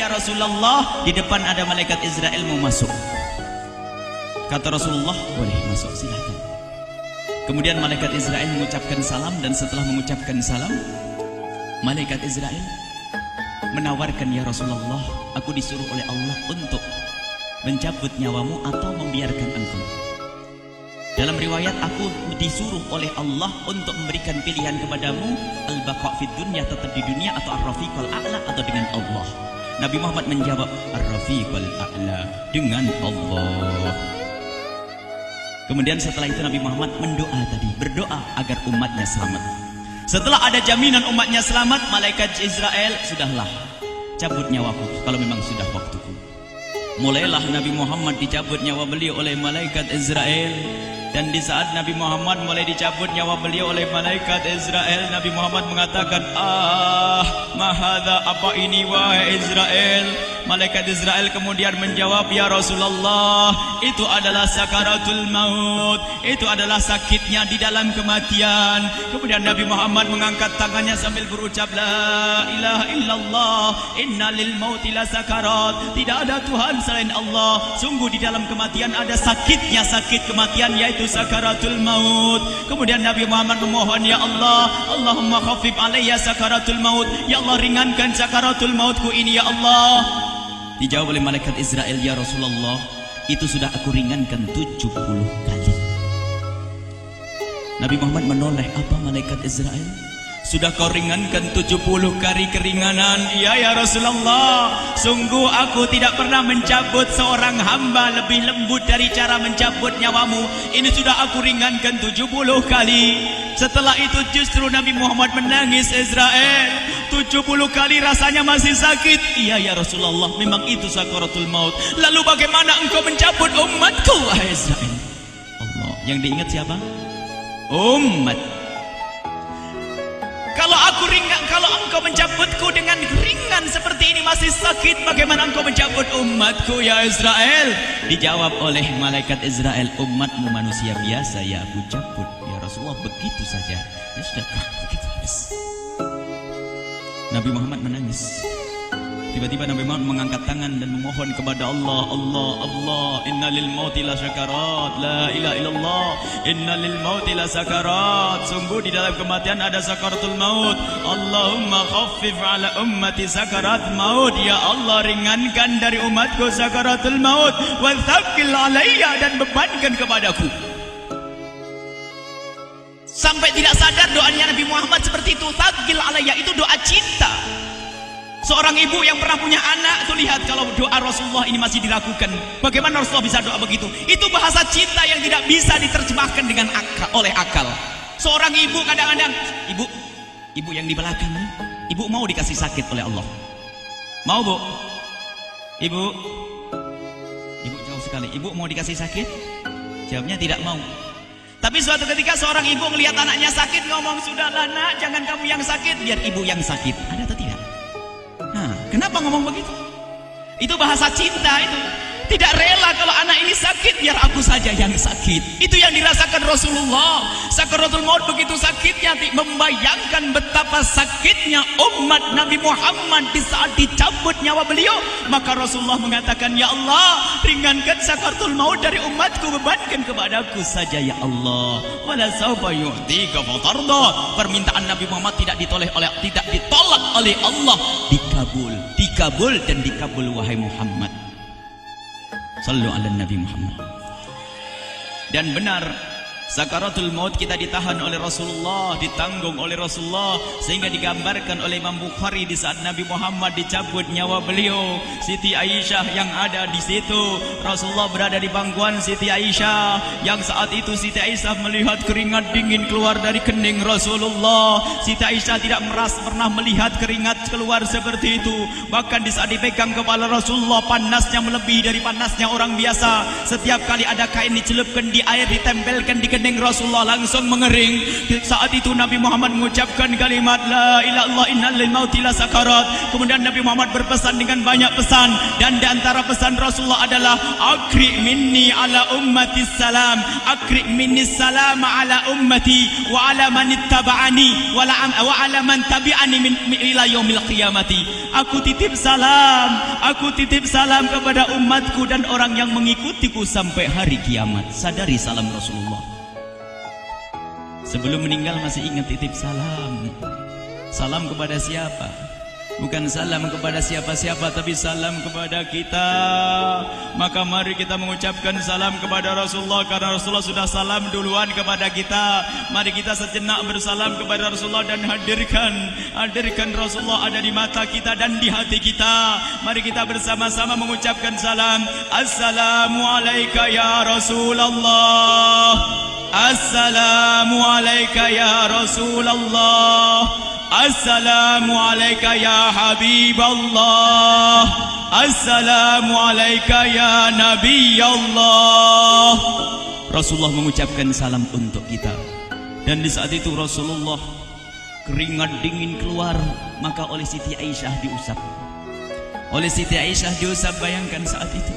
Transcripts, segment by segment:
Ya Rasulullah, di depan ada malaikat Israel mau masuk. Kata Rasulullah, boleh masuk, silahkan. Kemudian malaikat Israel mengucapkan salam, dan setelah mengucapkan salam, malaikat Israel menawarkan, ya Rasulullah, aku disuruh oleh Allah untuk mencabut nyawamu atau membiarkan engkau. Dalam riwayat, aku disuruh oleh Allah untuk memberikan pilihan kepadamu, al-baqa' fid dunya, tetap di dunia, atau ar-rafiqal a'la, atau dengan Allah. Nabi Muhammad menjawab, ar-rafiqal a'la, dengan Allah. Kemudian setelah itu Nabi Muhammad berdoa agar umatnya selamat. Setelah ada jaminan umatnya selamat, malaikat Israel, sudahlah, cabut nyawaku kalau memang sudah waktuku. Mulailah Nabi Muhammad dicabut nyawa beliau oleh malaikat Israel. Dan di saat Nabi Muhammad mulai dicabut nyawa beliau oleh malaikat Israel, Nabi Muhammad mengatakan, mahadha, apa ini wahai Israel? Malaikat Israel kemudian menjawab, ya Rasulullah, itu adalah sakaratul maut, itu adalah sakitnya di dalam kematian. Kemudian Nabi Muhammad mengangkat tangannya sambil berucap, la ilaha illallah, inna lil mauti la sakarat, tidak ada Tuhan selain Allah, sungguh di dalam kematian ada sakitnya, sakit kematian, yaitu sakaratul maut. Kemudian Nabi Muhammad memohon, ya Allah, Allahumma khafif alayya sakaratul maut, ya Allah, ringankan sakaratul mautku ini, ya Allah. Dijawab oleh malaikat Israel, ya Rasulullah, itu sudah aku ringankan 70 kali. Nabi Muhammad menoleh, apa malaikat Israel? Sudah kau ringankan 70 kali keringanan? Iya ya Rasulullah, sungguh aku tidak pernah mencabut seorang hamba lebih lembut dari cara mencabut nyawamu. Ini sudah aku ringankan 70 kali. Setelah itu justru Nabi Muhammad menangis, Israel, 70 kali rasanya masih sakit. Iya ya Rasulullah, memang itu sakaratul maut. Lalu bagaimana engkau mencabut umatku, wahai Israel? Allah, yang diingat siapa? Umat. Kalau engkau mencabutku dengan ringan seperti ini masih sakit, bagaimana engkau mencabut umatku, ya Israel? Dijawab oleh malaikat Israel, umatmu manusia biasa, ya aku cabut. Ya Rasulullah, begitu saja. Ya sudah, begitu. Yes. Nabi Muhammad menangis. Tiba-tiba Nabi Muhammad mengangkat tangan dan memohon kepada Allah, Allah, inna lil mauti la sakarat, la ilaha illallah, inna lil mauti la sakarat, sungguh di dalam kematian ada sakaratul maut. Allahumma khaffif ala ummati sakarat maut, ya Allah, ringankan dari umatku sakaratul maut, wa thaqqil alayya, dan bebankan kepadaku. Sampai tidak sadar doanya Nabi Muhammad seperti itu, thaqqil alayya, itu doa cinta. Seorang ibu yang pernah punya anak itu, lihat kalau doa Rasulullah ini masih dilakukan, bagaimana Rasulullah bisa doa begitu? Itu bahasa cinta yang tidak bisa diterjemahkan dengan oleh akal. Seorang ibu kadang-kadang, ibu yang di belakang, ibu mau dikasih sakit oleh Allah? Mau, Bu? Ibu jauh sekali. Ibu mau dikasih sakit? Jawabnya tidak mau. Tapi suatu ketika seorang ibu melihat anaknya sakit, ngomong, sudahlah nak, jangan kamu yang sakit, biar ibu yang sakit. Ada atau tidak? Kenapa ngomong begitu? Itu bahasa cinta itu. Tidak rela kalau anak ini sakit, biar aku saja yang sakit. Itu yang dirasakan Rasulullah. Sakaratul maut begitu sakitnya, membayangkan betapa sakitnya umat Nabi Muhammad di saat dicabut nyawa beliau. Maka Rasulullah mengatakan, ya Allah, ringankan sakaratul maut dari umatku, bebankan kepadaku saja, ya Allah. Wala sawfa yu'tika fatarda. Permintaan Nabi Muhammad tidak ditolak oleh Allah, dikabul dan dikabul, wahai Muhammad. Sallu ala Nabi Muhammad. Dan benar, sakaratul maut kita ditahan oleh Rasulullah, ditanggung oleh Rasulullah, sehingga digambarkan oleh Imam Bukhari di saat Nabi Muhammad dicabut nyawa beliau, Siti Aisyah yang ada di situ. Rasulullah berada di pangkuan Siti Aisyah, yang saat itu Siti Aisyah melihat keringat dingin keluar dari kening Rasulullah. Siti Aisyah tidak pernah melihat keringat keluar seperti itu. Bahkan di saat dipegang kepala Rasulullah, panasnya melebihi dari panasnya orang biasa. Setiap kali ada kain dicelupkan di air, ditempelkan di kening Rasulullah, langsung mengering. Saat itu Nabi Muhammad mengucapkan kalimat la ilaha illallah, innal lil mauti la sakarat. Kemudian Nabi Muhammad berpesan dengan banyak pesan, dan di antara pesan Rasulullah adalah akri minni ala ummati salam, akri minni salam ala ummati wa ala man ittaba'ani wa ala man tabi'ani min ila yaumil qiyamati. Aku titip salam, Aku titip salam kepada umatku dan orang yang mengikutiku sampai hari kiamat. Sadari salam Rasulullah. Sebelum meninggal masih ingat titip salam. Salam kepada siapa? Bukan salam kepada siapa-siapa, tapi salam kepada kita. Maka mari kita mengucapkan salam kepada Rasulullah, karena Rasulullah sudah salam duluan kepada kita. Mari kita sejenak bersalam kepada Rasulullah dan hadirkan Rasulullah ada di mata kita dan di hati kita. Mari kita bersama-sama mengucapkan salam. Assalamualaikum ya Rasulullah. Assalamualaikum ya Rasulullah. Assalamualaikum ya Habiballah. Assalamualaikum ya Nabi Allah. Rasulullah mengucapkan salam untuk kita. Dan di saat itu Rasulullah keringat dingin keluar, maka oleh Siti Aisyah diusap. Oleh Siti Aisyah diusap, bayangkan saat itu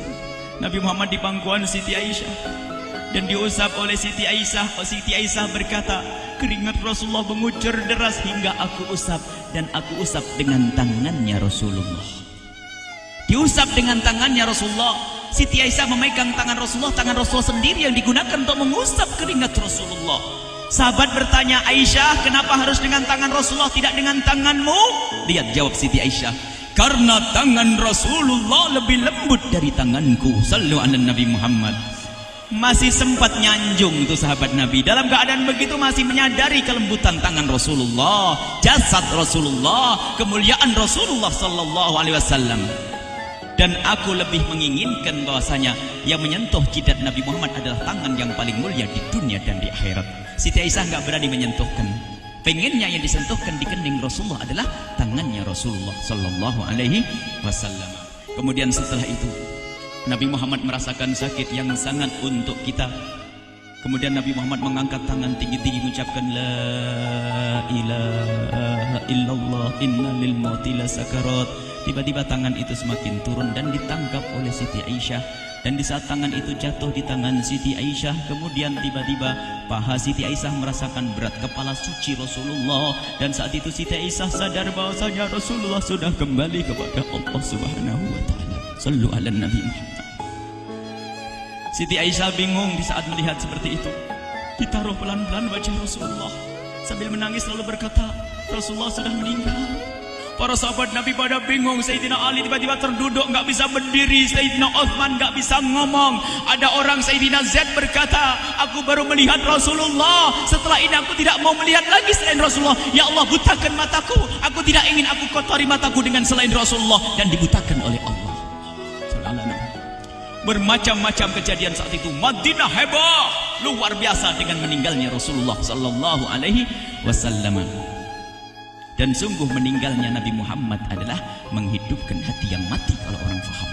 Nabi Muhammad di pangkuan Siti Aisyah dan diusap oleh Siti Aisyah. Siti Aisyah berkata, keringat Rasulullah mengucur deras hingga aku usap, dan aku usap dengan tangannya Rasulullah. Diusap dengan tangannya Rasulullah. Siti Aisyah memegang tangan Rasulullah sendiri yang digunakan untuk mengusap keringat Rasulullah. Sahabat bertanya, Aisyah, kenapa harus dengan tangan Rasulullah tidak dengan tanganmu? Lihat jawab Siti Aisyah, karena tangan Rasulullah lebih lembut dari tanganku. Sallu ala Nabi Muhammad. Masih sempat nyanjung itu sahabat Nabi. Dalam keadaan begitu masih menyadari kelembutan tangan Rasulullah, jasad Rasulullah, kemuliaan Rasulullah sallallahu alaihi wasallam. Dan aku lebih menginginkan bahwasanya yang menyentuh jidat Nabi Muhammad adalah tangan yang paling mulia di dunia dan di akhirat. Siti Aisyah enggak berani menyentuhkan. Pengennya yang disentuhkan di kening Rasulullah adalah tangannya Rasulullah sallallahu alaihi wasallam. Kemudian setelah itu Nabi Muhammad merasakan sakit yang sangat untuk kita. Kemudian Nabi Muhammad mengangkat tangan tinggi-tinggi mengucapkan la ilaha illallah inna lil mauti lasakarat. Tiba-tiba tangan itu semakin turun dan ditangkap oleh Siti Aisyah. Dan di saat tangan itu jatuh di tangan Siti Aisyah, kemudian tiba-tiba paha Siti Aisyah merasakan berat kepala suci Rasulullah. Dan saat itu Siti Aisyah sadar bahwasanya Rasulullah sudah kembali kepada Allah Subhanahu wa taala. Sallu ala Nabi Muhammad. Siti Aisyah bingung di saat melihat seperti itu. Ditaruh pelan-pelan wajah Rasulullah, sambil menangis lalu berkata, Rasulullah sudah meninggal. Para sahabat Nabi pada bingung. Sayyidina Ali tiba-tiba terduduk, nggak bisa berdiri. Sayyidina Uthman nggak bisa ngomong. Ada orang, Sayyidina Zaid berkata, aku baru melihat Rasulullah. Setelah ini aku tidak mau melihat lagi selain Rasulullah. Ya Allah, butakan mataku. Aku tidak ingin aku kotori mataku dengan selain Rasulullah. Dan dibutakan oleh Allah. Bermacam-macam kejadian saat itu. Madinah heboh luar biasa dengan meninggalnya Rasulullah sallallahu alaihi wasallam. Dan sungguh meninggalnya Nabi Muhammad adalah menghidupkan hati yang mati kalau orang faham.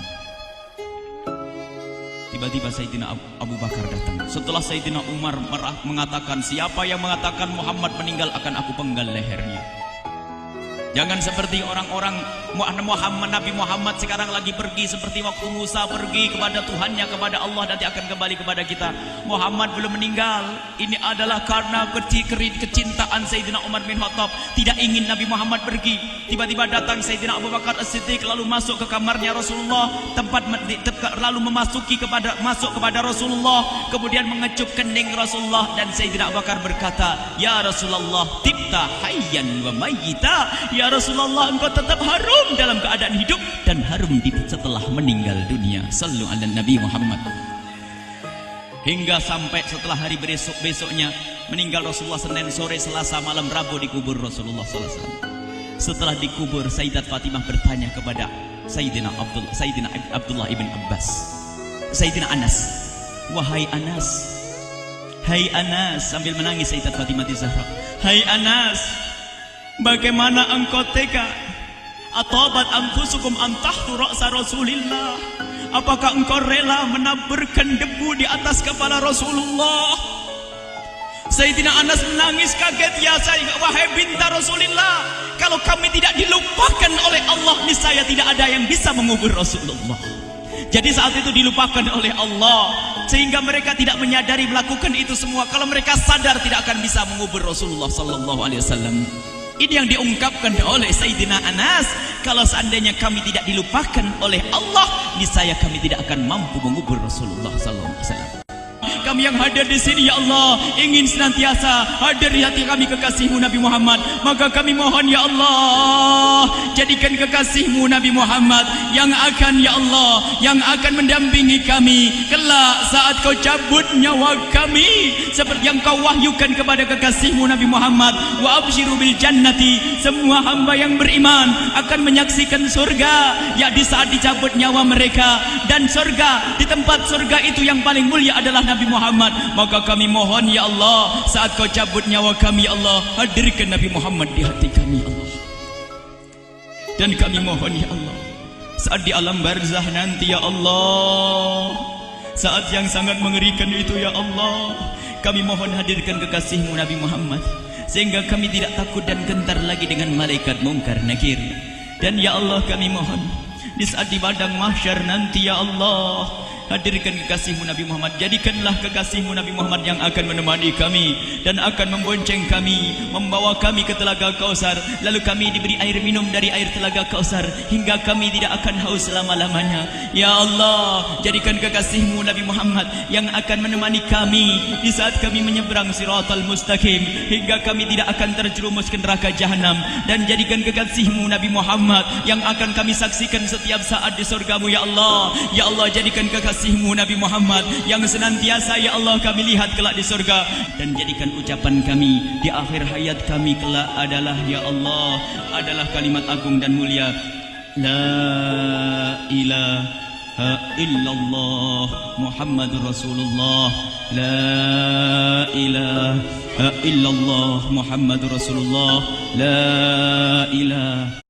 Tiba-tiba Sayyidina Abu Bakar datang. Setelah Sayyidina Umar mengatakan, siapa yang mengatakan Muhammad meninggal akan aku penggal lehernya. Jangan seperti orang-orang Nabi Muhammad sekarang lagi pergi seperti waktu Musa pergi kepada Tuhannya, kepada Allah, nanti akan kembali kepada kita. Muhammad belum meninggal. Ini adalah karena kecintaan Sayyidina Umar bin Khattab, tidak ingin Nabi Muhammad pergi. Tiba-tiba datang Sayyidina Abu Bakar As-Siddiq lalu masuk ke kamarnya Rasulullah, lalu masuk kepada Rasulullah, kemudian mengecup kening Rasulullah. Dan Sayyidina Abu Bakar berkata, ya Rasulullah, tibta hayyan wa mayyita. Ya Rasulullah, engkau tetap harum dalam keadaan hidup dan harum setelah meninggal dunia. Sallu ala Nabi Muhammad. Hingga sampai setelah hari besoknya meninggal Rasulullah, Senin sore, Selasa malam, Rabu dikubur Rasulullah sallallahu alaihi wasallam. Setelah dikubur, Sayyidat Fatimah bertanya kepada Sayyidina Abdullah ibn Abbas, Sayyidina Anas, wahai Anas, hai Anas, sambil menangis Sayyidat Fatimah Zahra, hai Anas, bagaimana engkau tega? Atabat anfusukum an tahtu ra'sa Rasulillah. Apakah engkau rela menaburkan debu di atas kepala Rasulullah? Sayyidina Anas menangis kaget, ya wahai binta Rasulillah, kalau kami tidak dilupakan oleh Allah, niscaya tidak ada yang bisa mengubur Rasulullah. Jadi saat itu dilupakan oleh Allah, sehingga mereka tidak menyadari melakukan itu semua. Kalau mereka sadar tidak akan bisa mengubur Rasulullah sallallahu alaihi wasallam. Ini yang diungkapkan oleh Sayyidina Anas. Kalau seandainya kami tidak dilupakan oleh Allah, niscaya kami tidak akan mampu mengubur Rasulullah SAW. Kami yang hadir di sini ya Allah ingin senantiasa hadir di hati kami kekasih-Mu Nabi Muhammad. Maka kami mohon ya Allah, jadikan kekasih-Mu Nabi Muhammad yang akan ya Allah, yang akan mendampingi kami kelak saat Kau cabut nyawa kami, seperti yang Kau wahyukan kepada kekasih-Mu Nabi Muhammad. Wa absyiru bil jannati, semua hamba yang beriman akan menyaksikan surga ya di saat dicabut nyawa mereka, dan surga, di tempat surga itu yang paling mulia adalah Nabi Muhammad. Maka kami mohon ya Allah, saat Kau cabut nyawa kami ya Allah, hadirkan Nabi Muhammad di hati kami ya Allah. Dan kami mohon ya Allah, saat di alam barzah nanti ya Allah, saat yang sangat mengerikan itu ya Allah, kami mohon hadirkan kekasih-Mu Nabi Muhammad, sehingga kami tidak takut dan gentar lagi dengan malaikat mungkar nakir. Dan ya Allah kami mohon, di saat di padang mahsyar nanti ya Allah, hadirkan kekasih-Mu Nabi Muhammad. Jadikanlah kekasih-Mu Nabi Muhammad yang akan menemani kami dan akan membonceng kami, membawa kami ke telaga Kausar. Lalu kami diberi air minum dari air telaga Kausar hingga kami tidak akan haus selama-lamanya. Ya Allah, jadikan kekasih-Mu Nabi Muhammad yang akan menemani kami di saat kami menyeberang Siratal Mustaqim hingga kami tidak akan terjerumus ke neraka Jahanam. Dan jadikan kekasih-Mu Nabi Muhammad yang akan kami saksikan setiap saat di surga-Mu ya Allah. Ya Allah, jadikan kekasih-Mu Nabi Muhammad yang senantiasa ya Allah kami lihat kelak di surga. Dan jadikan ucapan kami di akhir hayat kami kelak adalah ya Allah, adalah kalimat agung dan mulia, La ilaha illallah Muhammadur Rasulullah. La ilaha illallah Muhammadur Rasulullah. La ilaha